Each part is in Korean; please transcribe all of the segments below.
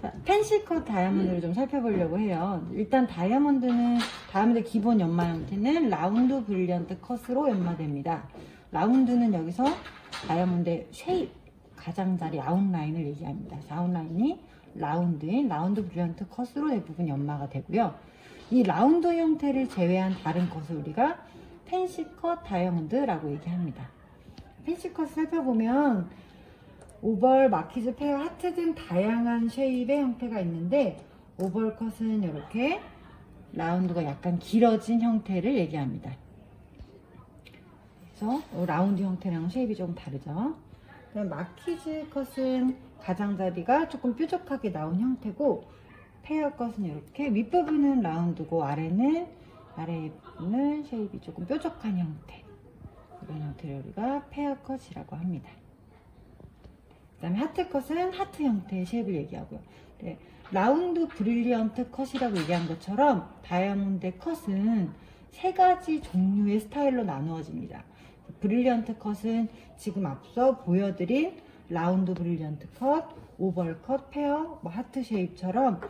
자, 펜시컷 다이아몬드를 좀 살펴보려고 해요. 일단 다이아몬드 기본 연마 형태는 라운드 브릴리언트 컷으로 연마됩니다. 라운드는 여기서 다이아몬드의 쉐입, 가장자리 아웃라인을 얘기합니다. 아웃라인이 라운드인 라운드 브릴리언트 컷으로 대부분 연마가 되고요. 이 라운드 형태를 제외한 다른 컷을 우리가 펜시컷 다이아몬드라고 얘기합니다. 펜시컷을 살펴보면 오벌, 마키즈, 페어, 하트 등 다양한 쉐입의 형태가 있는데 오벌 컷은 이렇게 라운드가 약간 길어진 형태를 얘기합니다. 그래서 라운드 형태랑 쉐입이 조금 다르죠. 그다음 마키즈 컷은 가장자리가 조금 뾰족하게 나온 형태고 페어 컷은 이렇게 윗부분은 라운드고 아래 부분은 쉐입이 조금 뾰족한 형태, 이런 형태를 우리가 페어 컷이라고 합니다. 그 다음에 하트 컷은 하트 형태의 쉐입을 얘기하고요. 네, 라운드 브릴리언트 컷이라고 얘기한 것처럼 다이아몬드 컷은 세 가지 종류의 스타일로 나누어집니다. 브릴리언트 컷은 지금 앞서 보여드린 라운드 브릴리언트 컷, 오벌 컷, 페어, 하트 쉐입처럼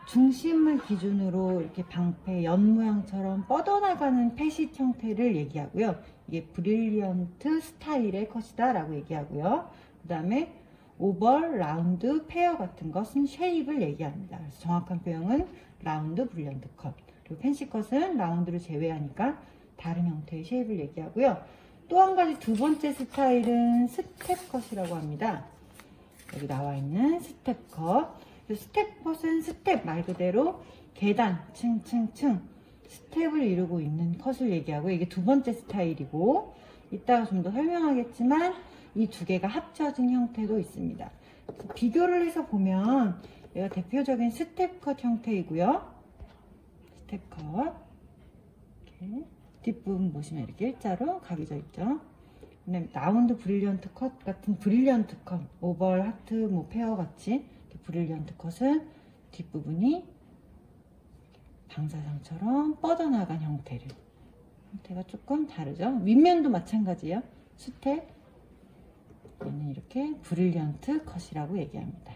중심을 기준으로 이렇게 방패, 연 모양처럼 뻗어나가는 패싯 형태를 얘기하고요. 이게 브릴리언트 스타일의 컷이다 라고 얘기하고요. 그 다음에 오벌, 라운드, 페어 같은 것은 쉐입을 얘기합니다. 그래서 정확한 표현은 라운드 브릴리언트 컷. 그리고 펜시 컷은 라운드를 제외하니까 다른 형태의 쉐입을 얘기하고요. 또 한 가지 두 번째 스타일은 스텝 컷이라고 합니다. 여기 나와 있는 스텝 컷. 스텝 컷은 스텝 말 그대로 계단, 층 스텝을 이루고 있는 컷을 얘기하고 이게 두 번째 스타일이고 이따가 좀 더 설명하겠지만 이 두 개가 합쳐진 형태도 있습니다. 비교를 해서 보면 얘가 대표적인 스텝 컷 형태이고요. 스텝 컷 이렇게 뒷부분 보시면 이렇게 일자로 각이져 있죠. 그다음에 라운드 브릴리언트 컷 같은 브릴리언트 컷, 오벌, 하트, 페어 같이 브릴리언트 컷은 뒷부분이 방사장처럼 뻗어나간 형태가 조금 다르죠. 윗면도 마찬가지예요. 스텝, 얘는 이렇게 브릴리언트 컷이라고 얘기합니다.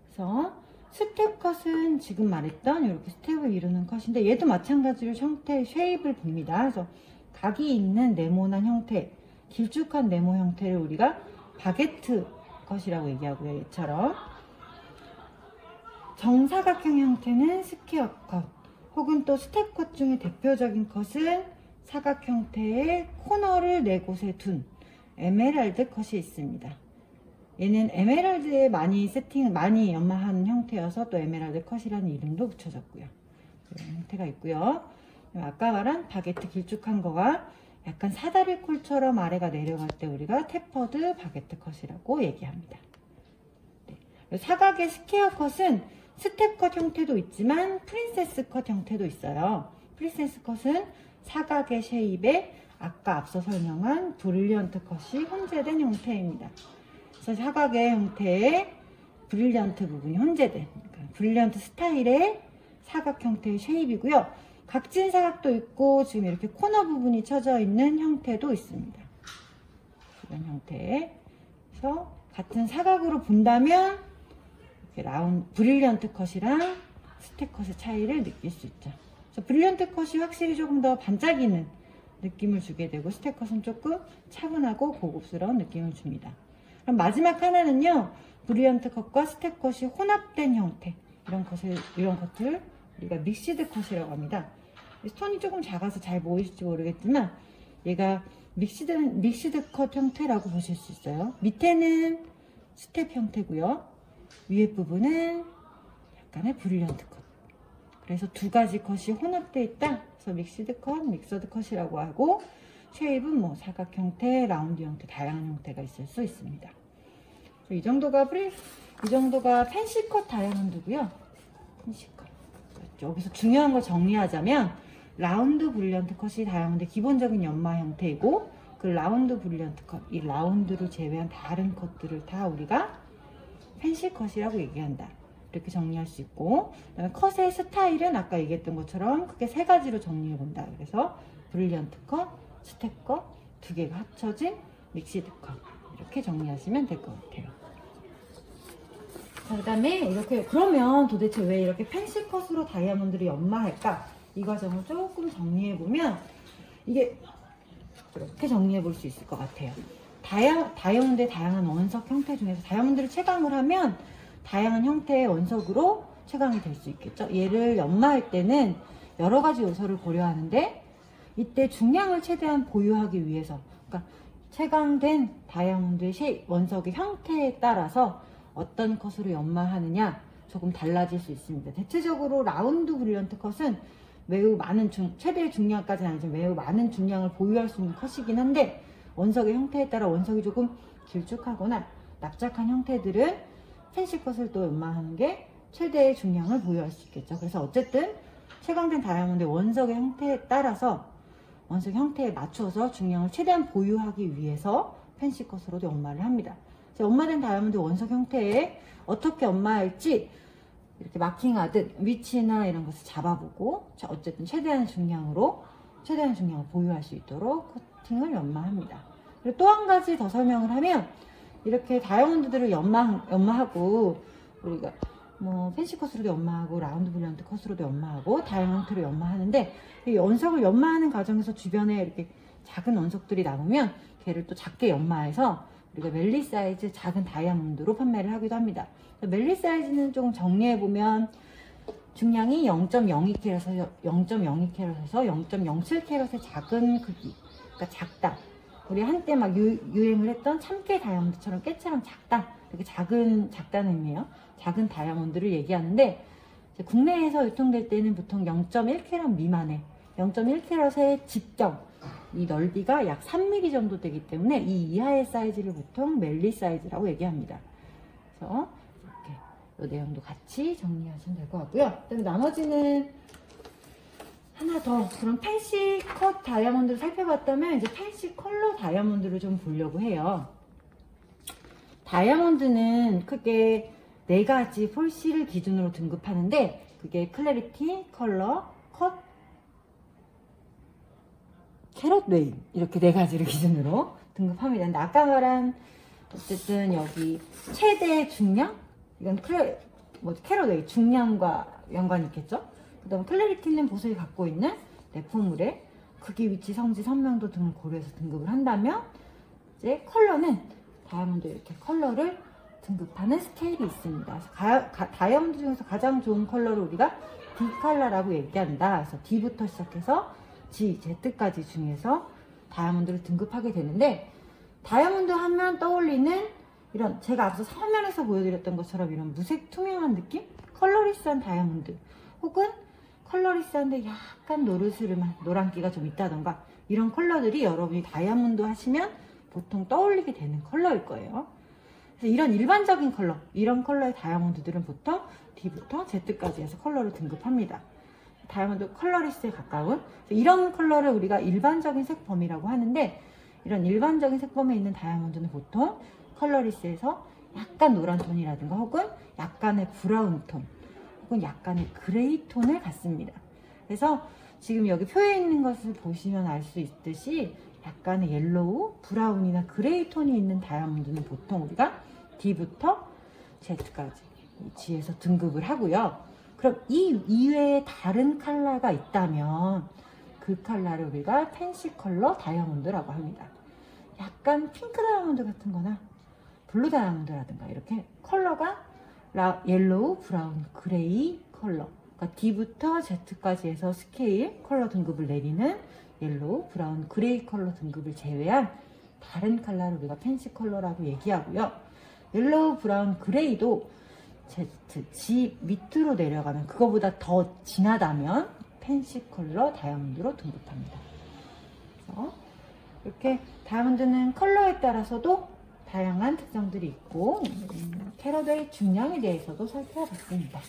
그래서 스텝 컷은 지금 말했던 이렇게 스텝을 이루는 컷인데 얘도 마찬가지로 형태, 쉐입을 봅니다. 그래서 각이 있는 네모난 형태, 길쭉한 네모 형태를 우리가 바게트 컷이라고 얘기하고요. 얘처럼 정사각형 형태는 스퀘어 컷, 혹은 또 스텝 컷 중에 대표적인 컷은 사각 형태의 코너를 네 곳에 둔 에메랄드 컷이 있습니다. 얘는 에메랄드에 많이 연마한 형태여서 또 에메랄드 컷이라는 이름도 붙여졌고요. 이런 형태가 있고요. 아까 말한 바게트 길쭉한 거가 약간 사다리 콜처럼 아래가 내려갈 때 우리가 테퍼드 바게트 컷이라고 얘기합니다. 네. 사각의 스퀘어 컷은 스텝 컷 형태도 있지만 프린세스 컷 형태도 있어요. 프린세스 컷은 사각의 쉐입에 아까 앞서 설명한 브릴리언트 컷이 혼재된 형태입니다. 그래서 사각의 형태에 브릴리언트 부분이 혼재된, 그러니까 브릴리언트 스타일의 사각 형태의 쉐입이고요. 각진 사각도 있고 지금 이렇게 코너 부분이 쳐져 있는 형태도 있습니다. 이런 형태. 그래서 같은 사각으로 본다면 이렇게 브릴리언트 컷이랑 스텝 컷의 차이를 느낄 수 있죠. 그래서 브릴리언트 컷이 확실히 조금 더 반짝이는 느낌을 주게 되고 스텝 컷은 조금 차분하고 고급스러운 느낌을 줍니다. 그럼 마지막 하나는요, 브릴리언트 컷과 스텝 컷이 혼합된 형태, 이런 컷을 우리가 믹시드 컷이라고 합니다. 스톤이 조금 작아서 잘 보이실지 모르겠지만 얘가 믹시드 컷 형태라고 보실 수 있어요. 밑에는 스텝 형태고요, 위에 부분은 약간의 브릴리언트 컷. 그래서 두 가지 컷이 혼합되어 있다. 그래서 믹시드 컷, 믹서드 컷이라고 하고, 쉐입은 사각 형태, 라운드 형태, 다양한 형태가 있을 수 있습니다. 이 정도가 펜시 컷 다이아몬드고요. 펜시 컷. 여기서 중요한 걸 정리하자면 라운드 브릴리언트 컷이 다이아몬드 기본적인 연마 형태이고, 그 라운드 브릴리언트 컷, 이 라운드를 제외한 다른 컷들을 다 우리가 펜시 컷이라고 얘기한다. 이렇게 정리할 수 있고, 그다음에 컷의 스타일은 아까 얘기했던 것처럼 크게 세 가지로 정리해 본다. 그래서 브릴리언트 컷, 스텝 컷, 두 개가 합쳐진 믹시드 컷, 이렇게 정리하시면 될 것 같아요. 그 다음에 이렇게, 그러면 도대체 왜 이렇게 펜시 컷으로 다이아몬드를 연마할까? 이 과정을 조금 정리해보면, 이게 이렇게 정리해볼 수 있을 것 같아요. 다이아몬드의 다양한 원석 형태 중에서 다이아몬드를 채광을 하면 다양한 형태의 원석으로 채광이 될 수 있겠죠. 얘를 연마할 때는 여러 가지 요소를 고려하는데, 이때 중량을 최대한 보유하기 위해서, 그러니까 채광된 다이아몬드의 원석의 형태에 따라서 어떤 컷으로 연마하느냐 조금 달라질 수 있습니다. 대체적으로 라운드 브릴리언트 컷은 매우 많은 최대 중량까지는 아니지만 매우 많은 중량을 보유할 수 있는 컷이긴 한데, 원석의 형태에 따라 원석이 조금 길쭉하거나 납작한 형태들은 펜시 컷을 또 연마하는 게 최대의 중량을 보유할 수 있겠죠. 그래서 어쨌든 채광된 다이아몬드의 원석의 형태에 따라서 원석 형태에 맞춰서 중량을 최대한 보유하기 위해서 펜시 컷으로도 연마를 합니다. 연마된 다이아몬드 원석 형태에 어떻게 연마할지 이렇게 마킹하듯 위치나 이런 것을 잡아보고, 어쨌든 최대한 중량을 보유할 수 있도록 코팅을 연마합니다. 그리고 또 한 가지 더 설명을 하면, 이렇게 다이아몬드들을 연마하고 우리가 뭐 펜시 컷으로도 연마하고 라운드 브릴리언트 컷으로도 연마하고 다양한 형태로 연마하는데, 이 원석을 연마하는 과정에서 주변에 이렇게 작은 원석들이 남으면 걔를 또 작게 연마해서 우리가 멜리 사이즈 작은 다이아몬드로 판매를 하기도 합니다. 멜리 사이즈는 조금 정리해보면 중량이 0.02캐럿에서 0.07캐럿의 작은 크기, 그러니까 작다. 우리 한때 막 유행을 했던 참깨 다이아몬드처럼 깨처럼 작다, 이렇게 작다는 의미예요. 작은 다이아몬드를 얘기하는데, 국내에서 유통될 때는 보통 0.1캐럿 미만의 0.1캐럿의 직경, 이 넓이가 약 3mm 정도 되기 때문에 이 이하의 사이즈를 보통 멜리 사이즈라고 얘기합니다. 그래서 이렇게 이 내용도 같이 정리하시면 될 것 같고요. 그다음에 나머지는 하나 더, 그럼 펜시 컷 다이아몬드를 살펴봤다면 이제 펜시 컬러 다이아몬드를 좀 보려고 해요. 다이아몬드는 크게 4가지 폴씨를 기준으로 등급하는데, 그게 클래리티, 컬러, 컷, 캐럿 웨이, 이렇게 4가지를 기준으로 등급합니다. 근데 아까 말한 어쨌든 여기 최대 중량, 이건 캐럿 웨이 중량과 연관이 있겠죠. 그 다음 클래리티는 보석이 갖고 있는 내포물의 크기, 위치, 성지, 선명도 등을 고려해서 등급을 한다면, 이제 컬러는 다이아몬드 이렇게 컬러를 등급하는 스케일이 있습니다. 그래서 다이아몬드 중에서 가장 좋은 컬러를 우리가 D 컬러라고 얘기한다. 그래서 D부터 시작해서 G, Z까지 중에서 다이아몬드를 등급하게 되는데, 다이아몬드 하면 떠올리는 이런, 제가 앞서 화면에서 보여드렸던 것처럼 이런 무색 투명한 느낌? 컬러리스한 다이아몬드, 혹은 컬러리스한데 약간 노르스름한 노란기가 좀 있다던가, 이런 컬러들이 여러분이 다이아몬드 하시면 보통 떠올리게 되는 컬러일 거예요. 그래서 이런 일반적인 컬러, 이런 컬러의 다이아몬드들은 보통 D부터 Z까지 해서 컬러를 등급합니다. 다이아몬드 컬러리스에 가까운 이런 컬러를 우리가 일반적인 색범위라고 하는데, 이런 일반적인 색범에 있는 다이아몬드는 보통 컬러리스에서 약간 노란 톤이라든가 혹은 약간의 브라운 톤 혹은 약간의 그레이 톤을 갖습니다. 그래서 지금 여기 표에 있는 것을 보시면 알 수 있듯이 약간의 옐로우, 브라운이나 그레이 톤이 있는 다이아몬드는 보통 우리가 D부터 Z까지 G에서 등급을 하고요. 그럼 이 이외에 다른 컬러가 있다면 그 컬러를 우리가 펜시 컬러 다이아몬드라고 합니다. 약간 핑크 다이아몬드 같은 거나 블루 다이아몬드라든가 이렇게 컬러가 옐로우, 브라운, 그레이 컬러, 그러니까 D부터 Z까지 해서 스케일 컬러 등급을 내리는 옐로우, 브라운, 그레이 컬러 등급을 제외한 다른 컬러를 우리가 펜시 컬러라고 얘기하고요. 옐로우, 브라운, 그레이도 Z, G 밑으로 내려가면, 그거보다 더 진하다면 펜시 컬러 다이아몬드로 등급합니다. 그래서 이렇게 다이아몬드는 컬러에 따라서도 다양한 특성들이 있고, 캐럿의 중량에 대해서도 살펴봤습니다.